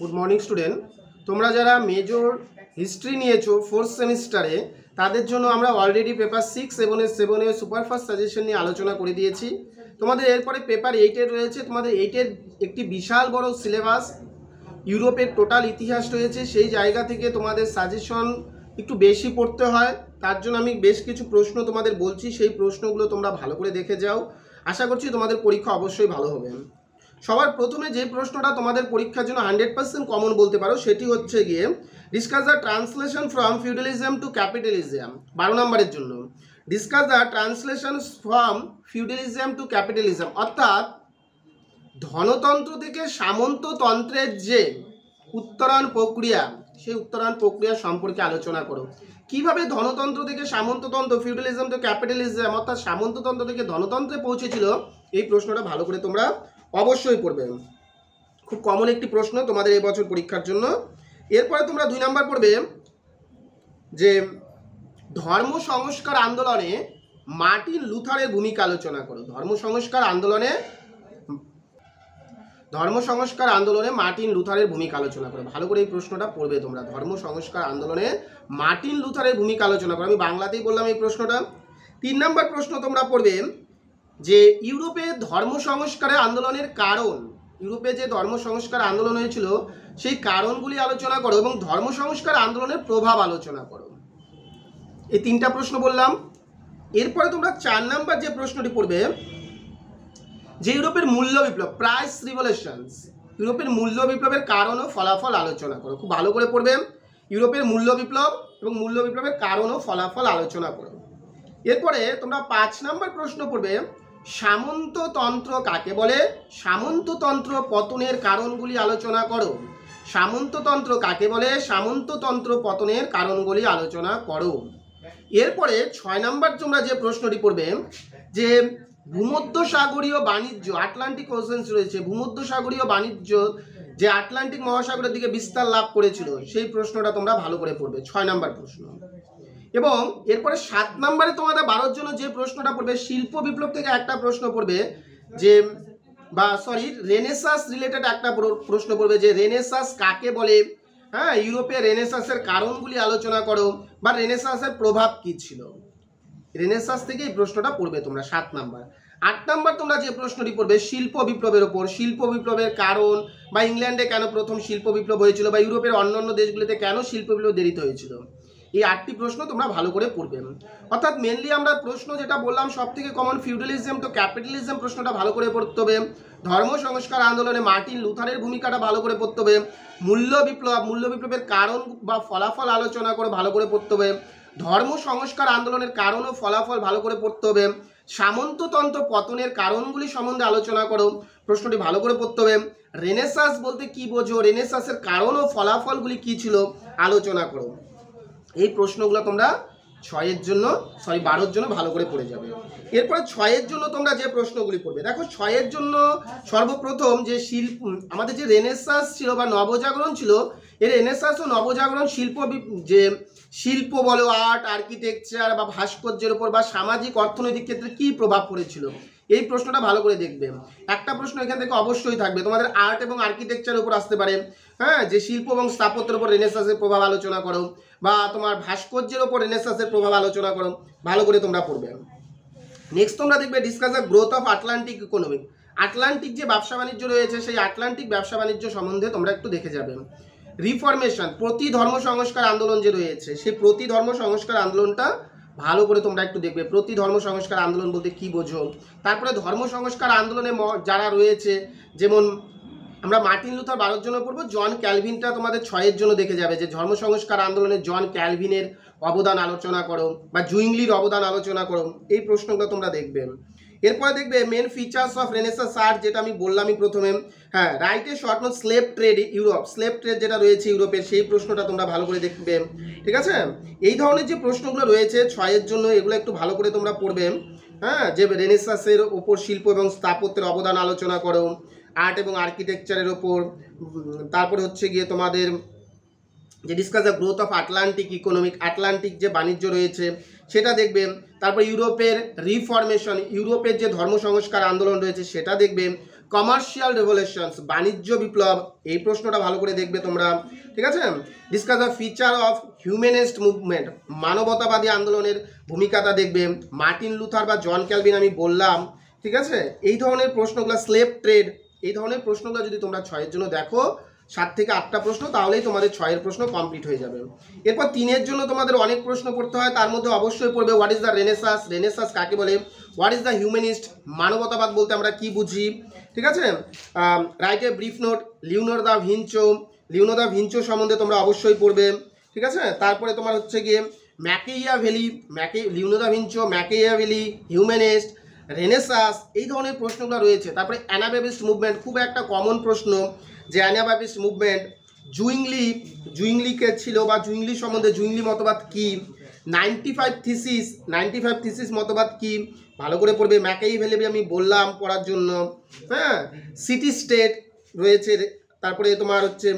Good morning student, তোমরা যারা major history নিয়েছো ফোর্থ সেমিস্টারে তাদের জন্য আমরা অলরেডি পেপার 6 সুপারফাস্ট সাজেশন নিয়ে আলোচনা করে দিয়েছি। তোমাদের এরপরে পেপার 8 রয়েছে। তোমাদের 8 একটি বিশাল বড় সিলেবাস, ইউরোপের টোটাল ইতিহাস রয়েছে। সেই জায়গা থেকে তোমাদের সাজেশন একটু বেশি পড়তে হয়, তার জন্য আমি বেশ কিছু প্রশ্ন তোমাদের বলছি, সেই প্রশ্নগুলো তোমরা ভালো করে দেখে যাও। আশা করছি তোমাদের পরীক্ষা অবশ্যই ভালো হবে। সবার প্রথমে যে প্রশ্নটা তোমাদের পরীক্ষার জন্য 100% কমন বলতে পারো সেটি হচ্ছে গিয়ে discuss the translation from feudalism two capitalism. 12 নম্বরের জন্য discuss the translation from feudalism two capitalism, অর্থাৎ ধনতন্ত্র থেকে সামন্ততন্ত্রের যে উত্তরণ প্রক্রিয়া, সেই উত্তরণ প্রক্রিয়া সম্পর্কে আলোচনা করো। কিভাবে ধনতন্ত্র থেকে সামন্ততন্ত্র, ফিউডালিজম টু ক্যাপিটালিজম অর্থাৎ সামন্ততন্ত্র থেকে ধনতন্ত্রে পৌঁছেছিল, এই প্রশ্নটা ভালো করে তোমরা অবশ্যই পড়বে। খুব কমন একটি প্রশ্ন তোমাদের এই বছর পরীক্ষার জন্য। এরপরে তোমরা 2 নাম্বার পড়বে যে ধর্ম সংস্কার আন্দোলনে মার্টিন লুথারের ভূমিকা আলোচনা করো। ধর্ম সংস্কার আন্দোলনে মার্টিন লুথারের ভূমিকা আলোচনা করো। ভালো করে এই প্রশ্নটা পড়বে তোমরা। ধর্ম সংস্কার আন্দোলনে মার্টিন লুথারের ভূমিকা আলোচনা করো। আমি বাংলাতেই বললাম এই প্রশ্নটা। 3 নাম্বার প্রশ্ন তোমরা পড়বে যে ইউরোপে ধর্ম সংস্কারের আন্দোলনের কারণ, ইউরোপে যে ধর্ম সংস্কার আন্দোলন হয়েছিল সেই কারণগুলি আলোচনা করো এবং ধর্ম সংস্কার আন্দোলনের প্রভাব আলোচনা করো। এই 3টা প্রশ্ন বললাম। এরপরে তোমরা 4 নাম্বার যে প্রশ্নটি পড়বে যে ইউরোপের মূল্য বিপ্লব, প্রাইস রিভলিউশনস, ইউরোপের মূল্য বিপ্লবের কারণ ও ফলাফল আলোচনা করো। খুব ভালো করে পড়বে। ইউরোপের মূল্য বিপ্লব এবং মূল্য বিপ্লবের কারণ ও ফলাফল আলোচনা করো। এরপরে তোমরা 5 নাম্বার প্রশ্ন পড়বে সামন্ততন্ত্র কাকে বলে, সামন্ততন্ত্র পতনের কারণগুলি আলোচনা করো। সামন্ততন্ত্র কাকে বলে, সামন্ততন্ত্র পতনের কারণগুলি আলোচনা করো। এরপরে 6 নাম্বার তোমরা যে প্রশ্নটি পড়বে যে ভূমধ্যসাগরীয় বাণিজ্য, আটলান্টিক ওশেন্স রয়েছে, ভূমধ্যসাগরীয় বাণিজ্য যে আটলান্টিক মহাসাগরের দিকে বিস্তার লাভ করেছিল, সেই প্রশ্নটা তোমরা ভালো করে পড়বে। 6 নাম্বার প্রশ্ন। এবং এরপরে 7 নম্বরে তোমাদের 12 জন্য যে প্রশ্নটা পড়বে শিল্প বিপ্লব থেকে একটা প্রশ্ন পড়বে যে রেনেসাঁস রিলেটেড একটা প্রশ্ন পড়বে যে রেনেসাঁস কাকে বলে, হ্যাঁ, ইউরোপে রেনেসাঁসের কারণগুলি আলোচনা করো বা রেনেসাঁসের প্রভাব কি ছিল। রেনেসাঁস থেকে এই প্রশ্নটা পড়বে তোমরা 7 নাম্বার। 8 নাম্বার তোমরা যে প্রশ্নটি পড়বে শিল্প বিপ্লবের ওপর, শিল্প বিপ্লবের কারণ বা ইংল্যান্ডে কেন প্রথম শিল্প বিপ্লব হয়েছিল বা ইউরোপের অন্যান্য দেশগুলিতে কেন শিল্প বিপ্লব দেরিতে হয়েছিল। এই 8টি প্রশ্ন তোমরা ভালো করে পড়বে। অর্থাৎ মেনলি আমরা প্রশ্ন যেটা বললাম সব থেকে কমন ফিউডালিজম তো ক্যাপিটালিজম প্রশ্নটা ভালো করে পড়তে হবে। ধর্ম সংস্কার আন্দোলনে মার্টিন লুথারের ভূমিকাটা ভালো করে পড়তে হবে। মূল্য বিপ্লবের কারণ বা ফলাফল আলোচনা করে ভালো করে পড়তে হবে। ধর্ম সংস্কার আন্দোলনের কারণ ও ফলাফল ভালো করে পড়তে হবে। সামন্ততন্ত্র পতনের কারণগুলি সম্বন্ধে আলোচনা করো, প্রশ্নটি ভালো করে পড়তে হবে। রেনেসাঁস বলতে কি বোঝো, রেনেসাঁসের কারণ ও ফলাফলগুলি কি ছিল আলোচনা করো। এই প্রশ্নগুলো তোমরা 12 জন্য ভালো করে পড়ে যাবে। এরপরে 6 জন্য তোমরা যে প্রশ্নগুলি পড়বে, দেখো 6 জন্য সর্বপ্রথম যে আমাদের যে রেনেসাঁস ছিল বা নবজাগরণ ছিল, এই রেনেসাঁস ও নবজাগরণ শিল্প বলো, আর্ট, আর্কিটেকচার বা ভাস্কর্যের উপর বা সামাজিক অর্থনৈতিক ক্ষেত্রে কি প্রভাব পড়েছিল, এই প্রশ্নটা ভালো করে দেখবে। একটা প্রশ্ন এখান থেকে অবশ্যই থাকবে তোমাদের আর্ট এবং আর্কিটেকচারের উপর আসতে পারে, হ্যাঁ, যে শিল্প এবং স্থাপত্যের উপর রেনেসাঁসের প্রভাব আলোচনা করো বা তোমার ভাস্কর্যের উপর রেনেসাঁসের প্রভাব আলোচনা করো, ভালো করে তোমরা পড়বে। নেক্সট তোমরা দেখবে discuss the growth of Atlantic economy, Atlantic যে ব্যবসা বাণিজ্য রয়েছে সেই আটলান্টিক ব্যবসা বাণিজ্য সম্বন্ধে তোমরা একটু দেখে যাবে। রিফরমেশন, প্রতি ধর্ম সংস্কার আন্দোলন যে রয়েছে সেই প্রতি ধর্ম সংস্কার আন্দোলনটা ভালো করে তোমরা একটু দেখবে। প্রতি ধর্ম সংস্কার আন্দোলন বলতে কি বোঝো। তারপরে ধর্ম সংস্কার আন্দোলনে যারা রয়েছে, যেমন আমরা মার্টিন লুথার 12 জন্য পড়বো, জন ক্যালভিনটা তোমাদের 6 জন্য দেখে যাবে যে ধর্ম সংস্কার আন্দোলনে জন ক্যালভিনের অবদান আলোচনা করো বা জুইংলির অবদান আলোচনা করো, এই প্রশ্নগুলো তোমরা দেখবে। এরপরে দেখবে main features of Renaissance art, যেটা আমি বললামই প্রথমে, হ্যাঁ, write a short note slave trade Europe, slave trade যেটা রয়েছে ইউরোপের, সেই প্রশ্নটা তোমরা ভালো করে দেখবে। ঠিক আছে, এই ধরনের যে প্রশ্নগুলো রয়েছে 6 জন্য এগুলো একটু ভালো করে তোমরা পড়বে। হ্যাঁ, যে রেনেসাঁসের ওপর শিল্প এবং স্থাপত্যের অবদান আলোচনা করো, আর্ট এবং আর্কিটেকচারের ওপর। তারপরে হচ্ছে গিয়ে তোমাদের যে discuss the growth of Atlantic economic, Atlantic যে বাণিজ্য রয়েছে সেটা দেখবে। তারপর ইউরোপের রিফরমেশন, ইউরোপের যে ধর্ম সংস্কার আন্দোলন রয়েছে সেটা দেখবে। কমার্শিয়াল রেভলিউশনস, বাণিজ্য বিপ্লব, এই প্রশ্নটা ভালো করে দেখবে তোমরা, ঠিক আছে। Discuss the feature of humanist movement, মানবতাবাদী আন্দোলনের ভূমিকাটা দেখবে। মার্টিন লুথার বা জন ক্যালভিন আমি বললাম, ঠিক আছে। এই ধরনের প্রশ্নগুলো, স্লেভ ট্রেড, এই ধরনের প্রশ্নগুলো যদি তোমরা 6-এর জন্য দেখো 7 থেকে 8টা প্রশ্ন, তাহলেই তোমাদের 6-এর প্রশ্ন কমপ্লিট হয়ে যাবে। এরপর 3-এর জন্য তোমাদের অনেক প্রশ্ন পড়তে হয়, তার মধ্যে অবশ্যই পড়বে what is the Renaissance, Renaissance কাকে বলে, হোয়াট ইজ দ্য হিউম্যানিস্ট, মানবতাবাদ বলতে আমরা কি বুঝি, ঠিক আছে। Write a brief note, Leonardo da Vinci, Leonardo da Vinci সম্বন্ধে তোমরা অবশ্যই পড়বে, ঠিক আছে। তারপরে তোমার হচ্ছে গিয়ে Machiavelli, Leonardo da Vinci, Machiavelli, humanist, Renaissance, এই ধরনের প্রশ্নগুলো রয়েছে। তারপরে অ্যানাবাপ্টিস্ট মুভমেন্ট, খুব একটা কমন প্রশ্ন যে অ্যানাবাপ্টিস্ট মুভমেন্ট, জুইংলিকে ছিল বা জুইংলি সম্বন্ধে, জুইংলি মতবাদ কি, 95 থিসিস মতবাদ কি, ভালো করে পড়বে। ম্যাকিয়াভেলি আমি বললাম পড়ার জন্য, হ্যাঁ। সিটি স্টেট রয়েছে, তারপরে তোমার হচ্ছে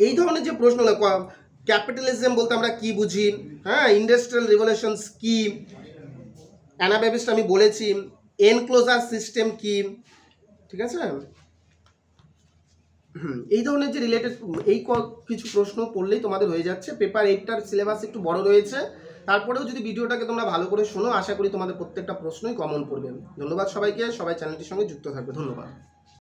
এই ধরনের যে প্রশ্নগুলো, ক্যাপিটালিজম বলতে আমরা কি বুঝি, হ্যাঁ। ইন্ডাস্ট্রিয়াল রিভলিউশনস কি, অ্যানাবাপ্টিস্ট আমি বলেছি, এনক্লোজার সিস্টেম কি, ঠিক আছে। এই ধরনের যে রিলেটেড এই কিছু প্রশ্ন পড়লেই তোমাদের হয়ে যাচ্ছে। পেপার 8টার সিলেবাস একটু বড় রয়েছে, তারপরেও যদি ভিডিওটাকে তোমরা ভালো করে শোনো, আশা করি তোমাদের প্রত্যেকটা প্রশ্নই কমন পড়বে। ধন্যবাদ সবাইকে, সবাই চ্যানেলটির সঙ্গে যুক্ত থাকবে, ধন্যবাদ।